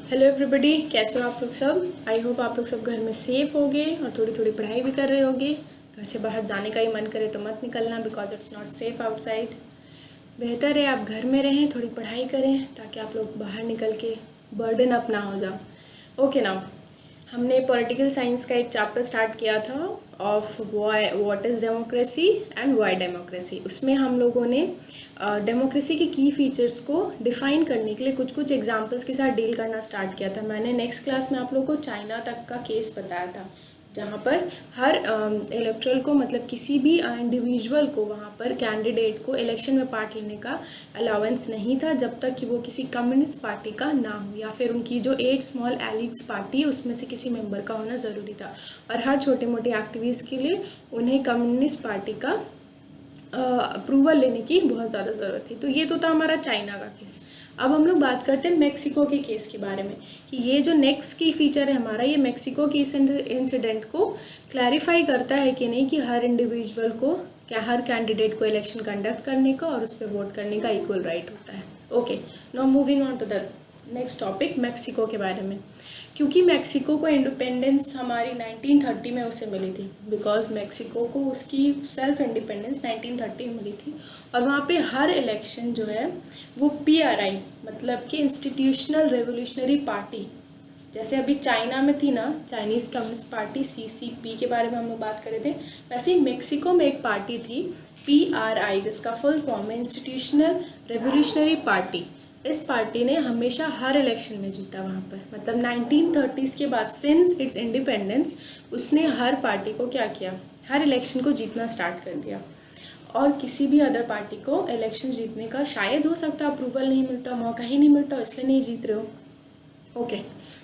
Hello everybody, कैसे हो आप लोग सब। आई होप आप लोग सब घर में सेफ होगे और थोड़ी थोड़ी पढ़ाई भी कर रहे होगे। घर से बाहर जाने का ही मन करे तो मत निकलना, because it's not safe outside. बेहतर है आप घर में रहें, थोड़ी पढ़ाई करें ताकि आप लोग बाहर निकल के बर्डन अप ना हो जाओ। ओके नाउ, हमने पॉलिटिकल साइंस का एक चैप्टर स्टार्ट किया था of what is democracy and why democracy. उसमें हम लोगों ने डेमोक्रेसी के की फीचर्स को डिफ़ाइन करने के लिए कुछ कुछ एग्जांपल्स के साथ डील करना स्टार्ट किया था। मैंने नेक्स्ट क्लास में आप लोगों को चाइना तक का केस बताया था, जहाँ पर हर इलेक्टोरल को, मतलब किसी भी इंडिविजुअल को वहाँ पर कैंडिडेट को इलेक्शन में पार्ट लेने का अलाउंस नहीं था जब तक कि वो किसी कम्युनिस्ट पार्टी का ना हो, या फिर उनकी जो 8 स्मॉल एलिट्स पार्टी है उसमें से किसी मेंबर का होना ज़रूरी था। और हर छोटे मोटे एक्टिविस्ट के लिए उन्हें कम्युनिस्ट पार्टी का अप्रूवल लेने की बहुत ज़्यादा ज़रूरत थी। तो ये तो था हमारा चाइना का केस। अब हम लोग बात करते हैं मेक्सिको के केस के बारे में, कि ये जो नेक्स्ट की फीचर है हमारा, ये मेक्सिको के इस इंसिडेंट को क्लैरिफाई करता है कि नहीं, कि हर इंडिविजुअल को, क्या हर कैंडिडेट को इलेक्शन कंडक्ट करने का और उस पर वोट करने का इक्वल राइट होता है। Okay, now moving on to the next topic, Mexico के बारे में। क्योंकि मेक्सिको को इंडिपेंडेंस हमारी 1930 में उसे मिली थी, बिकॉज मेक्सिको को उसकी सेल्फ इंडिपेंडेंस 1930 में मिली थी। और वहाँ पे हर इलेक्शन जो है वो PRI, मतलब कि इंस्टीट्यूशनल रेवोल्यूशनरी पार्टी, जैसे अभी चाइना में थी ना चाइनीज़ कम्युनिस्ट पार्टी CCP के बारे में हम लोग बात कर रहे थे, वैसे ही मेक्सिको में एक पार्टी थी PRI, जिसका फुल फॉर्म है इंस्टीट्यूशनल रेवोल्यूशनरी पार्टी। इस पार्टी ने हमेशा हर इलेक्शन में जीता वहाँ पर, मतलब 1930s के बाद, सिंस इट्स इंडिपेंडेंस, उसने हर पार्टी को क्या किया, हर इलेक्शन को जीतना स्टार्ट कर दिया। और किसी भी अदर पार्टी को इलेक्शन जीतने का शायद हो सकता अप्रूवल नहीं मिलता, मौका ही नहीं मिलता, इसलिए नहीं जीत रहे हो। ओके,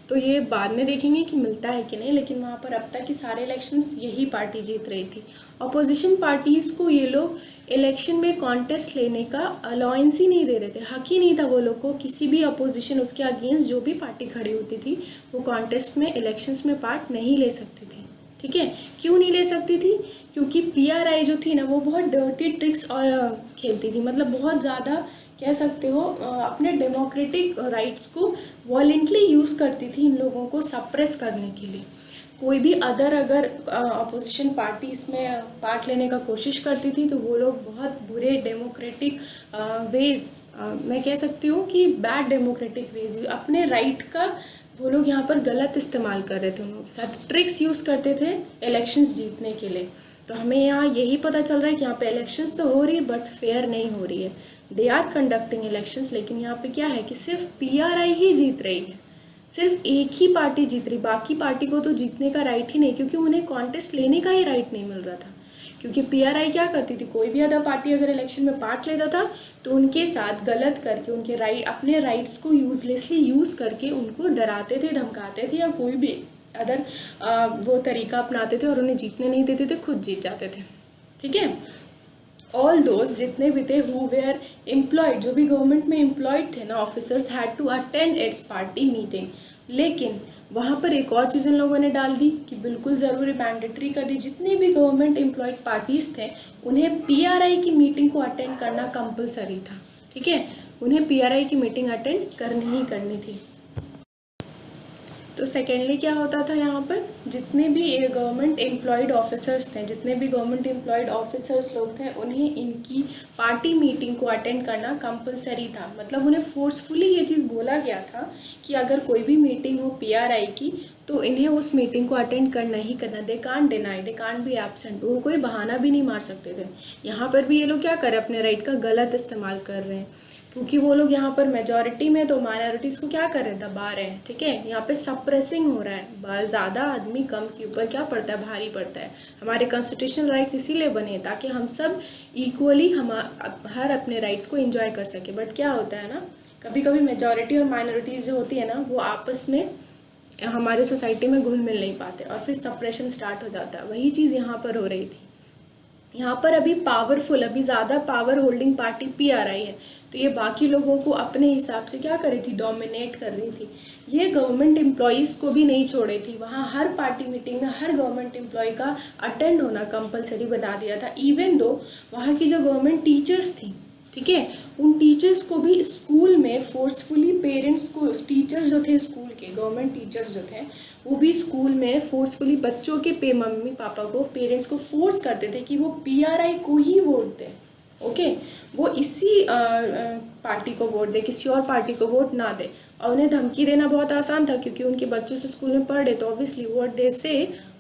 तो ये बाद में देखेंगे कि मिलता है कि नहीं, लेकिन वहाँ पर अब तक की सारे इलेक्शंस यही पार्टी जीत रही थी। अपोजिशन पार्टीज़ को ये लोग इलेक्शन में कॉन्टेस्ट लेने का अलाउंस ही नहीं दे रहे थे, हक ही नहीं था वो लोग को। किसी भी अपोजिशन, उसके अगेंस्ट जो भी पार्टी खड़ी होती थी, वो कॉन्टेस्ट में, इलेक्शंस में पार्ट नहीं ले सकती थी। ठीक है, क्यों नहीं ले सकती थी? क्योंकि PRI जो थी ना, वो बहुत डर्टी ट्रिक्स और खेलती थी, मतलब बहुत ज़्यादा कह सकते हो अपने डेमोक्रेटिक राइट्स को वॉलेंटली यूज़ करती थी इन लोगों को सप्रेस करने के लिए। कोई भी अदर अगर अपोजिशन पार्टी इसमें पार्ट लेने का कोशिश करती थी तो वो लोग बहुत बुरे डेमोक्रेटिक वेज, मैं कह सकती हूँ कि बैड डेमोक्रेटिक वेज, अपने राइट का वो लोग यहाँ पर गलत इस्तेमाल कर रहे थे, उन लोगों के साथ ट्रिक्स यूज़ करते थे इलेक्शंस जीतने के लिए। तो हमें यहाँ यही पता चल रहा है कि यहाँ पे इलेक्शंस तो हो रही है बट फेयर नहीं हो रही है। दे आर कंडक्टिंग इलेक्शंस, लेकिन यहाँ पे क्या है कि सिर्फ PRI ही जीत रही है, सिर्फ एक ही पार्टी जीत रही, बाकी पार्टी को तो जीतने का राइट ही नहीं, क्योंकि उन्हें कॉन्टेस्ट लेने का ही राइट नहीं मिल रहा था। क्योंकि PRI क्या करती थी, कोई भी अदर पार्टी अगर इलेक्शन में पार्ट लेता था तो उनके साथ गलत करके, उनके राइट, अपने राइट्स को यूजलेसली यूज़ करके उनको डराते थे, धमकाते थे, या कोई भी अदर वो तरीका अपनाते थे और उन्हें जीतने नहीं देते थे, खुद जीत जाते थे। ठीक है, ऑल दोज जितने भी थे हु वेयर एम्प्लॉयड, जो भी गवर्नमेंट में एम्प्लॉयड थे ना officers, had to attend its party meeting. लेकिन वहाँ पर एक और चीज़ इन लोगों ने डाल दी कि बिल्कुल ज़रूरी, मैंडेटरी कर दी, जितने भी गवर्नमेंट एम्प्लॉयड पार्टीज़ थे उन्हें PRI की मीटिंग को अटेंड करना कंपलसरी था। ठीक है, उन्हें PRI की मीटिंग अटेंड करनी ही करनी थी। तो सेकेंडली क्या होता था, यहाँ पर जितने भी गवर्नमेंट एम्प्लॉयड ऑफिसर्स थे, जितने भी गवर्नमेंट एम्प्लॉयड ऑफिसर्स लोग थे, उन्हें इनकी पार्टी मीटिंग को अटेंड करना कंपलसरी था। मतलब उन्हें फोर्सफुली ये चीज़ बोला गया था कि अगर कोई भी मीटिंग हो PRI की तो इन्हें उस मीटिंग को अटेंड करना ही करना। They can't deny, they can't be absent, वो कोई बहाना भी नहीं मार सकते थे। यहाँ पर भी ये लोग क्या कर रहे हैं, अपने राइट का गलत इस्तेमाल कर रहे हैं, क्योंकि वो लोग यहाँ पर मेजॉरिटी में तो माइनॉरिटीज़ को क्या कर रहे हैं, दबा रहे हैं। ठीक है, यहाँ पे सप्रेसिंग हो रहा है, ज़्यादा आदमी कम के ऊपर क्या पड़ता है, भारी पड़ता है। हमारे कॉन्स्टिट्यूशनल राइट्स इसीलिए बने ताकि हम सब इक्वली हर अपने राइट्स को एंजॉय कर सके। बट क्या होता है ना, कभी कभी मेजॉरिटी और माइनॉरिटीज़ जो होती है ना, वो आपस में हमारे सोसाइटी में घुल मिल नहीं पाते और फिर सप्रेशन स्टार्ट हो जाता है। वही चीज़ यहाँ पर हो रही थी। यहाँ पर अभी पावरफुल, अभी ज़्यादा पावर होल्डिंग पार्टी PRI है, तो ये बाकी लोगों को अपने हिसाब से क्या कर रही थी, डोमिनेट कर रही थी। ये गवर्नमेंट एम्प्लॉयज़ को भी नहीं छोड़े थी, वहाँ हर पार्टी मीटिंग में हर गवर्नमेंट एम्प्लॉय का अटेंड होना कंपलसरी बना दिया था। इवन दो वहाँ की जो गवर्नमेंट टीचर्स थी, ठीक है, उन टीचर्स को भी स्कूल में फोर्सफुली पेरेंट्स को, टीचर्स जो थे स्कूल के, गवर्नमेंट टीचर्स जो थे वो भी स्कूल में फोर्सफुली बच्चों के मम्मी पापा को, पेरेंट्स को फोर्स करते थे कि वो PRI को ही वोट दें। ओके, वो इसी पार्टी को वोट दे, किसी और पार्टी को वोट ना दे। और उन्हें धमकी देना बहुत आसान था क्योंकि उनके बच्चों से स्कूल में पढ़ रहे, तो ऑब्वियसली वोट दे से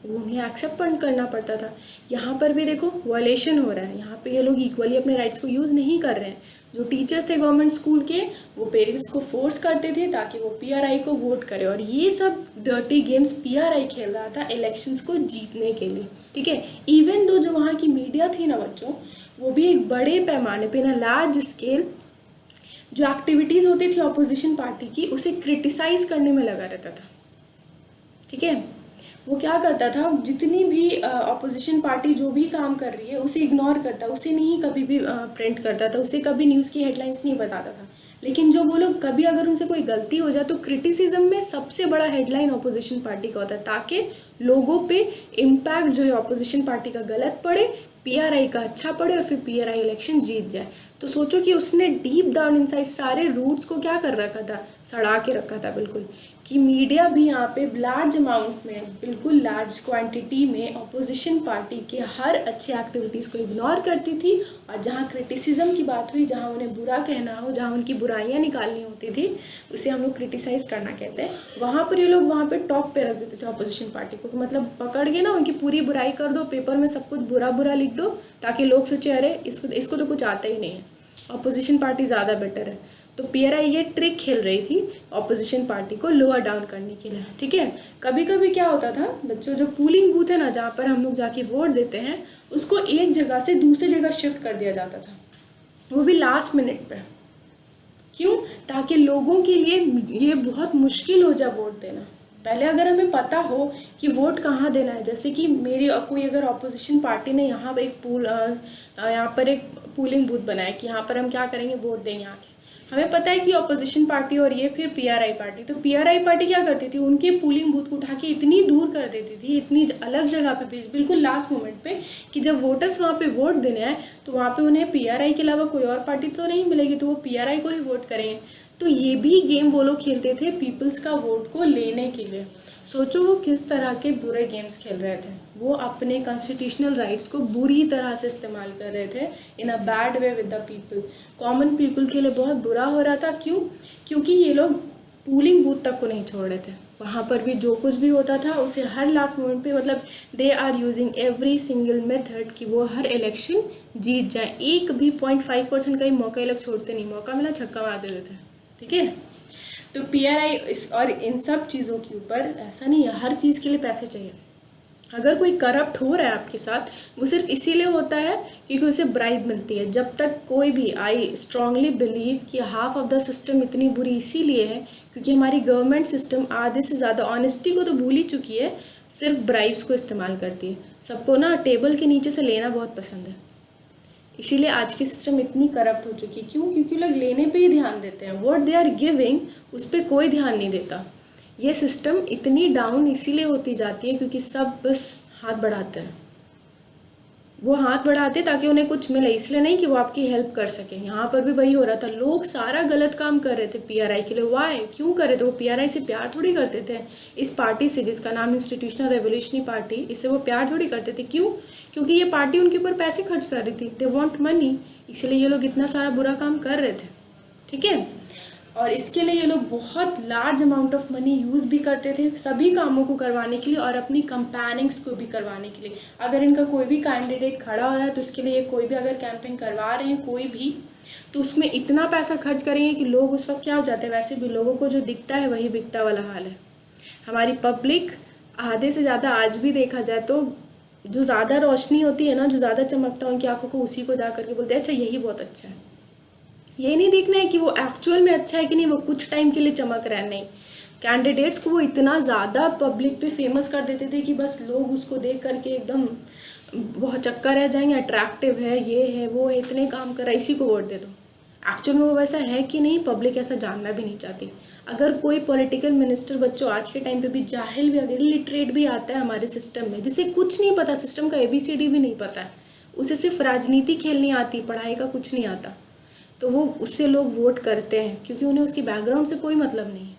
उन्हें एक्सेप्ट करना पड़ता था। यहाँ पर भी देखो वायलेशन हो रहा है, यहाँ पे ये लोग इक्वली अपने राइट्स को यूज़ नहीं कर रहे हैं। जो टीचर्स थे गवर्नमेंट स्कूल के, वो पेरेंट्स को फोर्स करते थे ताकि वो PRI को वोट करे, और ये सब डर्टी गेम्स PRI खेल रहा था इलेक्शंस को जीतने के लिए। ठीक है, इवन दो जो वहाँ की मीडिया थी ना बच्चों, वो भी एक बड़े पैमाने पे ना, लार्ज स्केल जो एक्टिविटीज़ होती थी ऑपोजिशन पार्टी की, उसे क्रिटिसाइज करने में लगा रहता था। ठीक है, वो क्या करता था, जितनी भी ऑपोजिशन पार्टी जो भी काम कर रही है उसे इग्नोर करता, उसे नहीं कभी भी प्रिंट करता था, उसे कभी न्यूज़ की हेडलाइंस नहीं बताता था। लेकिन जो वो लोग कभी अगर उनसे कोई गलती हो जाए तो क्रिटिसिज्म में सबसे बड़ा हेडलाइन ऑपोजिशन पार्टी का होता है, ताकि लोगों पे इम्पैक्ट जो है ऑपोजिशन पार्टी का गलत पड़े, PRI का अच्छा पड़े और फिर PRI इलेक्शन जीत जाए। तो सोचो कि उसने डीप डाउन इनसाइड सारे रूट्स को क्या कर रखा था, सड़ा के रखा था बिल्कुल, कि मीडिया भी यहाँ पे लार्ज अमाउंट में, बिल्कुल लार्ज क्वांटिटी में ऑपोजिशन पार्टी के हर अच्छी एक्टिविटीज़ को इग्नोर करती थी, और जहाँ क्रिटिसिज्म की बात हुई, जहाँ उन्हें बुरा कहना हो, जहाँ उनकी बुराइयाँ निकालनी होती थी, उसे हम लोग क्रिटिसाइज़ करना कहते हैं, वहाँ पर ये लोग वहाँ पे टॉप पे रख देते थे ऑपोजिशन पार्टी को। मतलब पकड़ के ना उनकी पूरी बुराई कर दो, पेपर में सब कुछ बुरा बुरा लिख दो, ताकि लोग सोचे अरे इसको तो कुछ आता ही नहीं है, ऑपोजिशन पार्टी ज़्यादा बेटर है। तो PRI ये ट्रिक खेल रही थी ऑपोजिशन पार्टी को लोअर डाउन करने के लिए। ठीक है, कभी कभी क्या होता था बच्चों, जो पोलिंग बूथ है ना, जहाँ पर हम लोग जाके वोट देते हैं, उसको एक जगह से दूसरी जगह शिफ्ट कर दिया जाता था, वो भी लास्ट मिनट पे। क्यों? ताकि लोगों के लिए ये बहुत मुश्किल हो जाए वोट देना। पहले अगर हमें पता हो कि वोट कहाँ देना है, जैसे कि मेरी कोई अगर ऑपोजिशन पार्टी ने यहाँ पर एक पोलिंग बूथ बनाया कि यहाँ पर हम क्या करेंगे, वोट देंगे आके, हमें पता है कि ऑपोजिशन पार्टी और ये फिर PRI पार्टी, तो PRI पार्टी क्या करती थी, उनके पोलिंग बूथ को उठा के इतनी दूर कर देती थी, इतनी अलग जगह पे, बिल्कुल लास्ट मोमेंट पे, कि जब वोटर्स वहाँ पे वोट देने आए तो वहाँ पे उन्हें PRI के अलावा कोई और पार्टी तो नहीं मिलेगी, तो वो PRI को ही वोट करेंगे। तो ये भी गेम वो लोग खेलते थे पीपल्स का वोट को लेने के लिए। सोचो वो किस तरह के बुरे गेम्स खेल रहे थे, वो अपने कॉन्स्टिट्यूशनल राइट्स को बुरी तरह से इस्तेमाल कर रहे थे in a bad way with the people. Common people के लिए बहुत बुरा हो रहा था। क्यों? क्योंकि ये लोग पोलिंग बूथ तक को नहीं छोड़ रहे थे, वहाँ पर भी जो कुछ भी होता था उसे हर लास्ट मोमेंट पे, मतलब they are using every single method कि वो हर इलेक्शन जीत जाए। एक भी 0.5% का ही मौका ये लोग छोड़ते नहीं, मौका मिला छक्का मार देते थे। ठीक है, तो PRI और इन सब चीज़ों के ऊपर ऐसा नहीं है, हर चीज़ के लिए पैसे चाहिए। अगर कोई करप्ट हो रहा है आपके साथ, वो सिर्फ इसीलिए होता है क्योंकि उसे ब्राइब मिलती है। जब तक कोई भी, आई स्ट्रांगली बिलीव कि हाफ ऑफ द सिस्टम इतनी बुरी इसीलिए है क्योंकि हमारी गवर्नमेंट सिस्टम आधे से ज़्यादा ऑनेस्टी को तो भूल ही चुकी है, सिर्फ ब्राइब्स को इस्तेमाल करती है। सबको ना टेबल के नीचे से लेना बहुत पसंद है, इसीलिए आज की सिस्टम इतनी करप्ट हो चुकी है। क्यों? क्योंकि लोग लेने पे ही ध्यान देते हैं, व्हाट दे आर गिविंग उस पर कोई ध्यान नहीं देता। ये सिस्टम इतनी डाउन इसीलिए होती जाती है क्योंकि सब बस हाथ बढ़ाते हैं, वो हाथ बढ़ाते ताकि उन्हें कुछ मिले, इसलिए नहीं कि वो आपकी हेल्प कर सके। यहाँ पर भी वही हो रहा था, लोग सारा गलत काम कर रहे थे PRI के लिए। वाई? क्यों कर रहे थे? वो PRI से प्यार थोड़ी करते थे, इस पार्टी से जिसका नाम इंस्टीट्यूशनल रेवोल्यूशनरी पार्टी, इससे वो प्यार थोड़ी करते थे। क्यों? क्योंकि ये पार्टी उनके ऊपर पैसे खर्च कर रही थी, दे वॉन्ट मनी, इसलिए ये लोग इतना सारा बुरा काम कर रहे थे। ठीक है, और इसके लिए ये लोग बहुत large amount of money use भी करते थे सभी कामों को करवाने के लिए और अपनी कंपेनिंग्स को भी करवाने के लिए। अगर इनका कोई भी कैंडिडेट खड़ा हो रहा है तो उसके लिए कोई भी अगर कैंपेन करवा रहे हैं कोई भी, तो उसमें इतना पैसा खर्च करेंगे कि लोग उस वक्त क्या हो जाते हैं, वैसे भी लोगों को जो दिखता है वही बिकता वाला हाल है। हमारी पब्लिक आधे से ज़्यादा, आज भी देखा जाए तो जो ज़्यादा रोशनी होती है ना, जो ज़्यादा चमकता है उनकी आंखों को, उसी को जा करके बोलते हैं अच्छा यही बहुत अच्छा है। ये नहीं देखना है कि वो एक्चुअल में अच्छा है कि नहीं, वो कुछ टाइम के लिए चमक रहा है। नहीं, कैंडिडेट्स को वो इतना ज़्यादा पब्लिक पे फेमस कर देते थे कि बस लोग उसको देख करके एकदम बहुत चक्कर रह जाएंगे, अट्रैक्टिव है, ये है, वो है, इतने काम कर रहा है, इसी को वोट दे दो। एक्चुअल में वो वैसा है कि नहीं, पब्लिक ऐसा जानना भी नहीं चाहती। अगर कोई पॉलिटिकल मिनिस्टर बच्चों आज के टाइम पे भी जाहिल भी, अगर लिटरेट भी आता है हमारे सिस्टम में, जिसे कुछ नहीं पता, सिस्टम का ABCD भी नहीं पता है, उसे सिर्फ राजनीति खेलनी आती, पढ़ाई का कुछ नहीं आता, तो वो उससे लोग वोट करते हैं, क्योंकि उन्हें उसकी बैकग्राउंड से कोई मतलब नहीं है।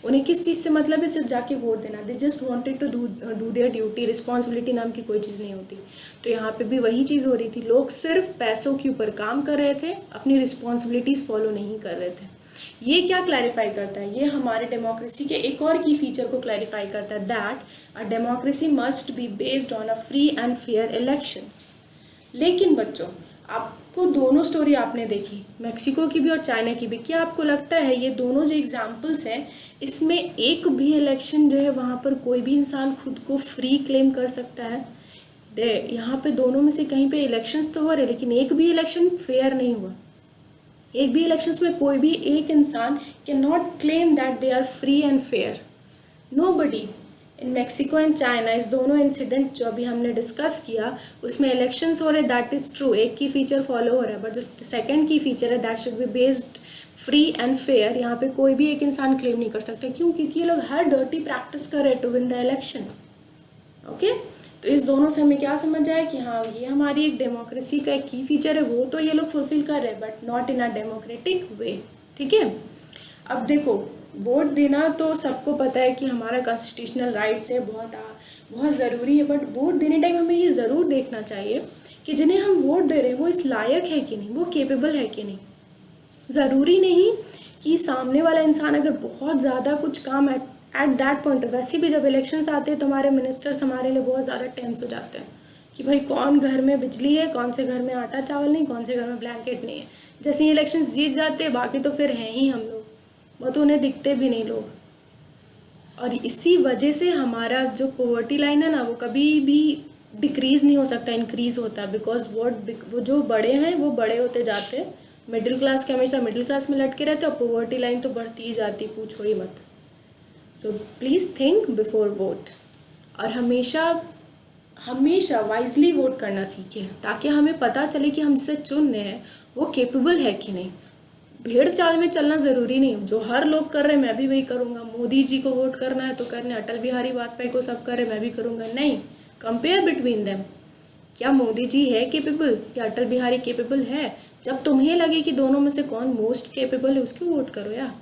उन्हें किस चीज़ से मतलब है? सिर्फ जाके वोट देना। They just wanted to do their duty. Responsibility नाम की कोई चीज़ नहीं होती। तो यहाँ पे भी वही चीज़ हो रही थी, लोग सिर्फ पैसों के ऊपर काम कर रहे थे, अपनी रिस्पॉन्सिबिलिटीज़ फॉलो नहीं कर रहे थे। ये क्या क्लैरिफाई करता है? ये हमारे डेमोक्रेसी के एक और की फीचर को क्लैरिफाई करता है, that a democracy must be based on a free and fair elections. लेकिन बच्चों, आपको दोनों स्टोरी आपने देखी, मैक्सिको की भी और चाइना की भी, क्या आपको लगता है ये दोनों जो एग्जाम्पल्स हैं, इसमें एक भी इलेक्शन जो है वहाँ पर कोई भी इंसान खुद को फ्री क्लेम कर सकता है? यहाँ पे दोनों में से कहीं पे इलेक्शंस तो हो रहे, लेकिन एक भी इलेक्शन फेयर नहीं हुआ। एक भी इलेक्शंस में कोई भी एक इंसान can not claim that they are free and fair. Nobody. In Mexico and China, इस दोनों इंसिडेंट जो अभी हमने डिस्कस किया, उसमें इलेक्शंस हो रहे, दैट इज़ ट्रू, एक की फीचर फॉलो हो रहा है, बट जो सेकंड की फीचर है that should be based free and fair, यहाँ पे कोई भी एक इंसान क्लेम नहीं कर सकता। क्यों? क्योंकि ये लोग हर डर्टी प्रैक्टिस कर रहे to win the election. Okay, तो इस दोनों से हमें क्या समझ आया कि हाँ, ये हमारी एक डेमोक्रेसी का एक की फीचर है, वो तो ये लोग फुलफिल कर रहे हैं, but not in a democratic वे। ठीक है, अब देखो, वोट देना तो सबको पता है कि हमारा कॉन्स्टिट्यूशनल राइट्स है, बहुत ज़रूरी है, बट वोट देने टाइम हमें ये ज़रूर देखना चाहिए कि जिन्हें हम वोट दे रहे हैं वो इस लायक है कि नहीं, वो केपेबल है कि नहीं। ज़रूरी नहीं कि सामने वाला इंसान अगर बहुत ज़्यादा कुछ काम एट दैट पॉइंट, वैसे भी जब इलेक्शंस आते हैं तो हमारे मिनिस्टर्स हमारे लिए बहुत ज़्यादा टेंस हो जाते हैं कि भाई कौन घर में बिजली है, कौन से घर में आटा चावल नहीं, कौन से घर में ब्लैंकेट नहीं है। जैसे ही इलेक्शंस जीत जाते हैं, बाकी तो फिर हैं ही हम लोग, वो तो उन्हें दिखते भी नहीं लोग। और इसी वजह से हमारा जो पॉवर्टी लाइन है ना, वो कभी भी डिक्रीज़ नहीं हो सकता, इंक्रीज़ होता है, बिकॉज वो जो बड़े हैं वो बड़े होते जाते हैं, मिडिल क्लास के हमेशा मिडिल क्लास में लटके रहते हैं, और पॉवर्टी लाइन तो बढ़ती ही जाती, पूछो ही मत। So please think before vote, और हमेशा वाइजली वोट करना सीखें, ताकि हमें पता चले कि हम जिसे चुन रहे हैं वो केपेबल है कि नहीं। भेड़ चाल में चलना ज़रूरी नहीं, जो हर लोग कर रहे हैं मैं भी वही करूँगा, मोदी जी को वोट करना है तो करने, अटल बिहारी वाजपेयी को सब कर रहे मैं भी करूँगा, नहीं। कंपेयर बिटवीन देम, क्या मोदी जी है केपेबल या अटल बिहारी केपेबल है? जब तुम्हें लगे कि दोनों में से कौन मोस्ट केपेबल है, उसकी वोट करो यार।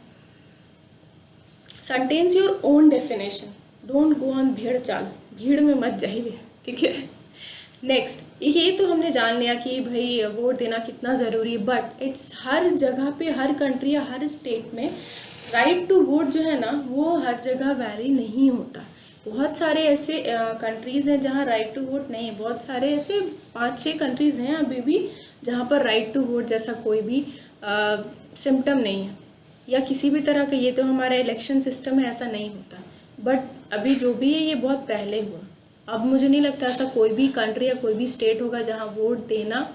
Sentence your own definition, don't go on भेड़ चाल, भीड़ में मत जाइए। ठीक है, नेक्स्ट, ये तो हमने जान लिया कि भाई वोट देना कितना ज़रूरी है, बट इट्स हर जगह पे, हर कंट्री या हर स्टेट में राइट टू वोट जो है ना, वो हर जगह वैली नहीं होता। बहुत सारे ऐसे कंट्रीज़ हैं जहाँ राइट टू वोट नहीं है, बहुत सारे ऐसे 5-6 कंट्रीज़ हैं अभी भी जहाँ पर राइट टू वोट जैसा कोई भी सिम्टम नहीं है, या किसी भी तरह का, ये तो हमारा इलेक्शन सिस्टम है, ऐसा नहीं होता। बट अभी जो भी है ये बहुत पहले हुआ, अब मुझे नहीं लगता ऐसा कोई भी कंट्री या कोई भी स्टेट होगा जहाँ वोट देना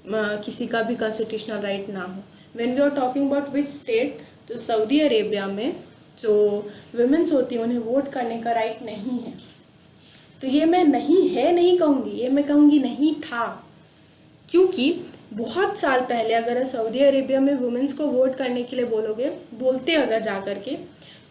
किसी का भी कॉन्स्टिट्यूशनल राइट ना हो। When we are talking about which state, तो सऊदी अरेबिया में जो वुमेन्स होती हैं उन्हें वोट करने का राइट नहीं है। तो ये मैं नहीं कहूँगी, ये मैं कहूँगी नहीं था, क्योंकि बहुत साल पहले अगर सऊदी अरेबिया में वुमेन्स को वोट करने के लिए बोलते अगर जा करके,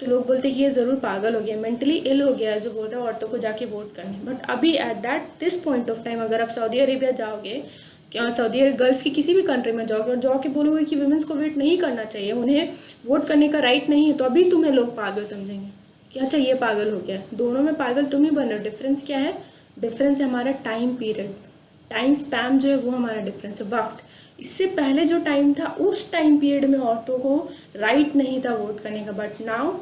तो लोग बोलते कि ये ज़रूर पागल हो गया, मेंटली इल हो गया जो बोल रहा है औरतों को जाके वोट करने। बट अभी at this point of time अगर आप सऊदी अरेबिया जाओगे, क्या सऊदी गल्फ़ की किसी भी कंट्री में जाओगे और जाके बोलोगे कि वुमेन्स को वोट नहीं करना चाहिए, उन्हें वोट करने का राइट नहीं है, तो अभी तुम्हें लोग पागल समझेंगे कि अच्छा ये पागल हो गया। दोनों में पागल तुम ही बन रहे हो। डिफरेंस क्या है? डिफरेंस है हमारा टाइम पीरियड, टाइम स्पैम जो है वो हमारा डिफरेंस है, वक्त। इससे पहले जो टाइम था, उस टाइम पीरियड में औरतों को राइट नहीं था वोट करने का, बट नाउ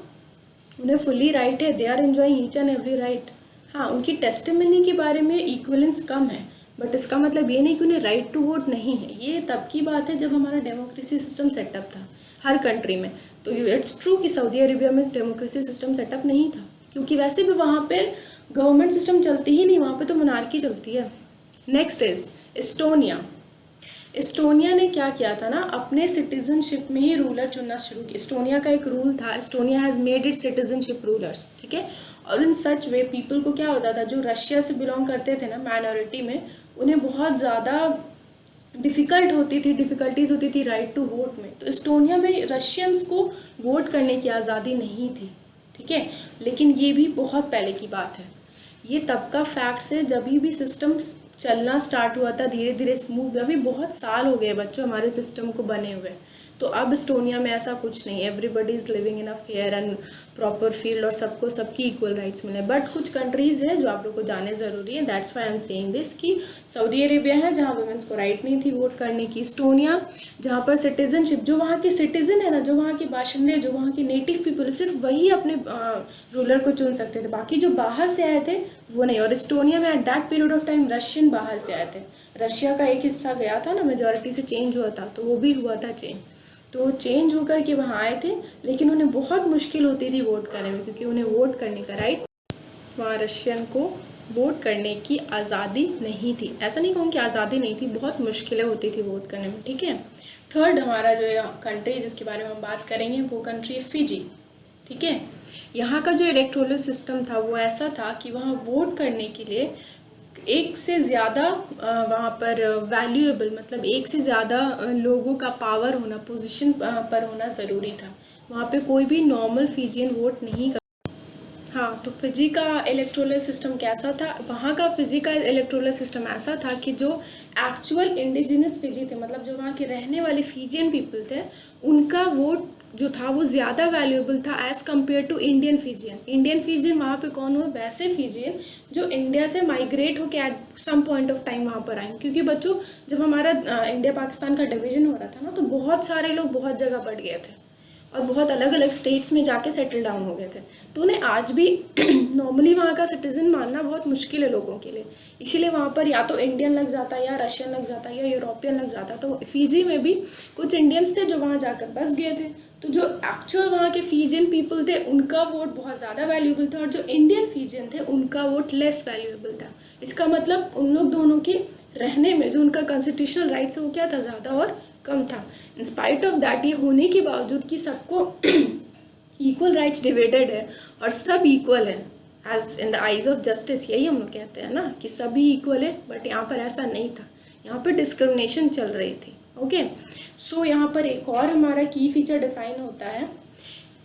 उन्हें फुली राइट है, they are enjoying each and every right. हाँ, उनकी टेस्टिमनी के बारे में इक्वलेंस कम है, बट इसका मतलब ये नहीं कि उन्हें राइट टू वोट नहीं है। ये तब की बात है जब हमारा डेमोक्रेसी सिस्टम सेटअप था हर कंट्री में। तो इट्स ट्रू कि सऊदी अरेबिया में डेमोक्रेसी सिस्टम सेटअप नहीं था, क्योंकि वैसे भी वहाँ पे गवर्नमेंट सिस्टम चलती ही नहीं, वहाँ पे तो मोनार्की चलती है। Next is Estonia. एस्टोनिया ने क्या किया था ना, अपने सिटीजनशिप में ही रूलर चुनना शुरू किया। एस्टोनिया का एक रूल था, Estonia has made it citizenship rulers, ठीक है। और इन सच वे पीपल को क्या होता था, जो रशिया से बिलोंग करते थे ना माइनॉरिटी में, उन्हें बहुत ज़्यादा डिफ़िकल्टीज़ होती थी राइट टू वोट में। तो एस्टोनिया में रशियंस को वोट करने की आज़ादी नहीं थी, ठीक है। लेकिन ये भी बहुत पहले की बात है, ये तब का फैक्ट्स है जब भी सिस्टम चलना स्टार्ट हुआ था, धीरे धीरे स्मूथ। अभी बहुत साल हो गए बच्चों हमारे सिस्टम को बने हुए, तो अब एस्टोनिया में ऐसा कुछ नहीं, everybody is living in a fair and proper field और सबको सबकी इक्वल राइट्स मिले। बट कुछ कंट्रीज़ हैं जो आप लोग को जाने ज़रूरी है, that's why I am saying this, कि सऊदी अरेबिया है जहाँ वुमेन्स को राइट नहीं थी वोट करने की, एस्टोनिया जहाँ पर सिटीजनशिप, जो वहाँ के सिटीजन है ना, जो वहाँ के बाशिंदे, जो वहाँ के नेटिव पीपल, सिर्फ वही अपने रूलर को चुन सकते थे, बाकी जो बाहर से आए थे वो नहीं। और एस्टोनिया में at that period of time Russian बाहर से आए थे, रशिया का एक हिस्सा गया था ना, मेजॉरिटी से चेंज हुआ था, तो वो भी हुआ था चेंज, तो चेंज होकर के वहाँ आए थे। लेकिन उन्हें बहुत मुश्किल होती थी वोट करने में, क्योंकि उन्हें वोट करने का राइट, वहाँ रशियन को वोट करने की आज़ादी नहीं थी। ऐसा नहीं कहूँ कि आज़ादी नहीं थी, बहुत मुश्किलें होती थी वोट करने में, ठीक है। थर्ड हमारा जो कंट्री जिसके बारे में हम बात करेंगे वो कंट्री है फिजी, ठीक है। यहाँ का जो इलेक्टोरल सिस्टम था वो ऐसा था कि वहाँ वोट करने के लिए एक से ज़्यादा वहाँ पर वैल्यूएबल, मतलब एक से ज़्यादा लोगों का पावर होना, पोजीशन पर होना ज़रूरी था। वहाँ पे कोई भी नॉर्मल फिजियन वोट नहीं कर। हाँ, तो फिजी का इलेक्टोरल सिस्टम कैसा था? वहाँ का फिजी का इलेक्टोरल सिस्टम ऐसा था कि जो एक्चुअल इंडिजिनस फिजी थे, मतलब जो वहाँ के रहने वाले फिजियन पीपल थे, उनका वोट जो था वो ज़्यादा वैल्यूएबल था as compare to Indian Fijian. Indian Fijian वहाँ पे कौन हुए? वैसे फिजियन जो इंडिया से माइग्रेट होकर at some point of time वहाँ पर आए। क्योंकि बच्चों जब हमारा इंडिया पाकिस्तान का डिवीज़न हो रहा था ना, तो बहुत सारे लोग बहुत जगह बढ़ गए थे और बहुत अलग अलग स्टेट्स में जाके सेटल डाउन हो गए थे, तो उन्हें आज भी नॉर्मली वहाँ का सिटीज़न मानना बहुत मुश्किल है लोगों के लिए। इसीलिए वहाँ पर या तो इंडियन लग जाता, या रशियन लग जाता, या यूरोपियन लग जाता। तो फिजी में भी कुछ इंडियंस थे जो वहाँ जाकर बस गए थे, तो जो एक्चुअल वहाँ के फिजियन पीपल थे उनका वोट बहुत ज़्यादा वैल्यूएबल था, और जो इंडियन फिजियन थे उनका वोट लेस वैल्यूएबल था। इसका मतलब उन लोग दोनों के रहने में जो उनका कॉन्स्टिट्यूशनल राइट्स है वो क्या था? ज़्यादा और कम था। इन स्पाइट ऑफ दैट, ये होने के बावजूद कि सबको इक्वल राइट्स डिवाइडेड है और सब इक्वल है as in the eyes of justice, यही हम लोग कहते हैं ना कि सभी इक्वल है, बट यहाँ पर ऐसा नहीं था, यहाँ पर डिस्क्रिमिनेशन चल रही थी। ओके, सो यहाँ पर एक और हमारा की फीचर डिफाइन होता है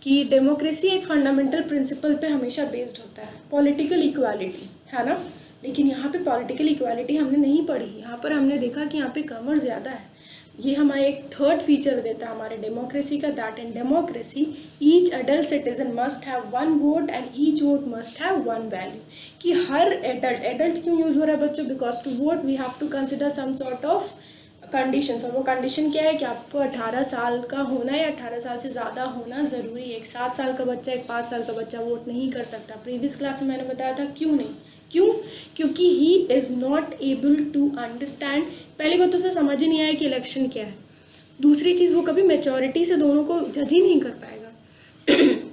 कि डेमोक्रेसी एक फंडामेंटल प्रिंसिपल पे हमेशा बेस्ड होता है, पॉलिटिकल इक्वालिटी, है ना। लेकिन यहाँ पे पॉलिटिकल इक्वालिटी हमने नहीं पढ़ी, यहाँ पर हमने देखा कि यहाँ पे कमर ज़्यादा है। ये हमारा एक थर्ड फीचर देता है हमारे डेमोक्रेसी का, that in democracy each adult citizen must have one vote and each vote must have one value. कि हर एडल्ट क्यों यूज हो रहा है बच्चों? Because to vote we have to consider some sort of conditions, और वो कंडीशन क्या है कि आपको 18 साल का होना या 18 साल से ज़्यादा होना ज़रूरी है। एक 7 साल का बच्चा, एक 5 साल का बच्चा वोट नहीं कर सकता। प्रीवियस क्लास में मैंने बताया था क्यों नहीं, क्यों? क्योंकि he is not able to understand, पहली बात तो उसे समझ ही नहीं आया कि इलेक्शन क्या है, दूसरी चीज़ वो कभी मैच्योरिटी से दोनों को जज ही नहीं कर पाएगा।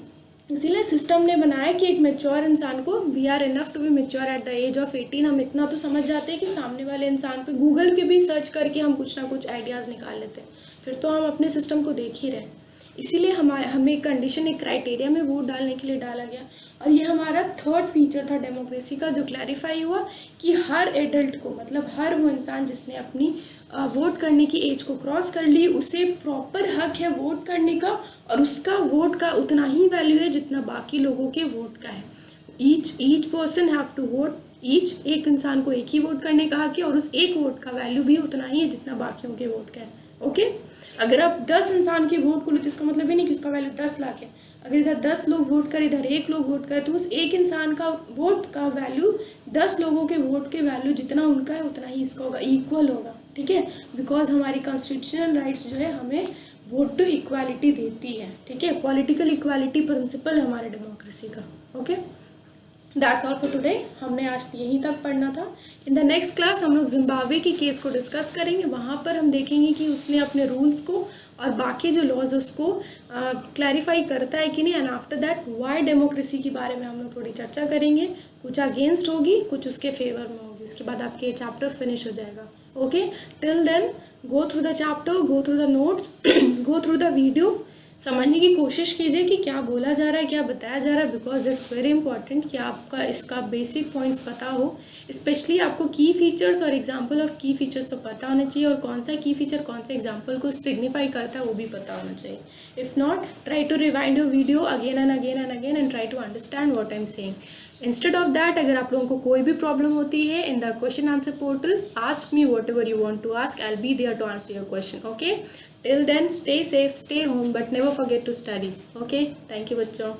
इसीलिए सिस्टम ने बनाया कि एक मैच्योर इंसान को, we are enough to be mature at the age of 18, हम इतना तो समझ जाते हैं कि सामने वाले इंसान पे गूगल पे भी सर्च करके हम कुछ ना कुछ आइडियाज़ निकाल लेते हैं, फिर तो हम अपने सिस्टम को देख ही रहे। इसीलिए हमें एक कंडीशन, एक क्राइटेरिया में वोट डालने के लिए डाला गया। और ये हमारा थर्ड फीचर था डेमोक्रेसी का, जो क्लैरिफाई हुआ कि हर एडल्ट को, मतलब हर वो इंसान जिसने अपनी वोट करने की एज को क्रॉस कर ली, उसे प्रॉपर हक है वोट करने का, और उसका वोट का उतना ही वैल्यू है जितना बाकी लोगों के वोट का है। Each person have to vote, एक इंसान को एक ही वोट करने का हक है, और उस एक वोट का वैल्यू भी उतना ही है जितना बाकियों के वोट का है। ओके, अगर आप 10 इंसान के वोट को लो तो इसका मतलब ये नहीं कि उसका वैल्यू 10 लाख है। अगर इधर 10 लोग वोट करें, इधर 1 लोग वोट करें, तो उस एक इंसान का वोट का वैल्यू 10 लोगों के वोट के वैल्यू जितना उनका है उतना ही इसका होगा, इक्वल होगा, ठीक है। बिकॉज हमारी कॉन्स्टिट्यूशनल राइट्स जो है हमें वोट टू इक्वालिटी देती है, ठीक है। पॉलिटिकल इक्वालिटी प्रिंसिपल है हमारे डेमोक्रेसी का। Okay, that's all for today. हमने आज यहीं तक पढ़ना था। इन द नेक्स्ट क्लास हम लोग जिम्बाब्वे की केस को डिस्कस करेंगे। वहाँ पर हम देखेंगे कि उसने अपने रूल्स को और बाकी जो लॉज उसको क्लैरिफाई करता है कि नहीं। And after that why democracy के बारे में हम लोग थोड़ी चर्चा करेंगे, कुछ अगेंस्ट होगी, कुछ उसके फेवर में होगी। उसके बाद आपके चैप्टर फिनिश हो जाएगा। Okay, till then go through the chapter, go through the notes, go through the video, समझने की कोशिश कीजिए कि क्या बोला जा रहा है, क्या बताया जा रहा है, बिकॉज इट्स वेरी इंपॉर्टेंट कि आपका इसका बेसिक पॉइंट्स पता हो। स्पेशली आपको की फीचर्स और एग्जांपल ऑफ की फीचर्स तो पता होना चाहिए, और कौन सा की फीचर कौन सा एग्जांपल को सिग्निफाई करता है वो भी पता होना चाहिए। If not, try to rewind your video again and again and again and try to understand what I am saying. Instead of that, अगर आप लोगों को कोई भी प्रॉब्लम होती है in the question answer portal, ask me whatever you want to ask, I will be there to answer your question. Okay, till then stay safe, stay home, but never forget to study. Okay, thank you बच्चों.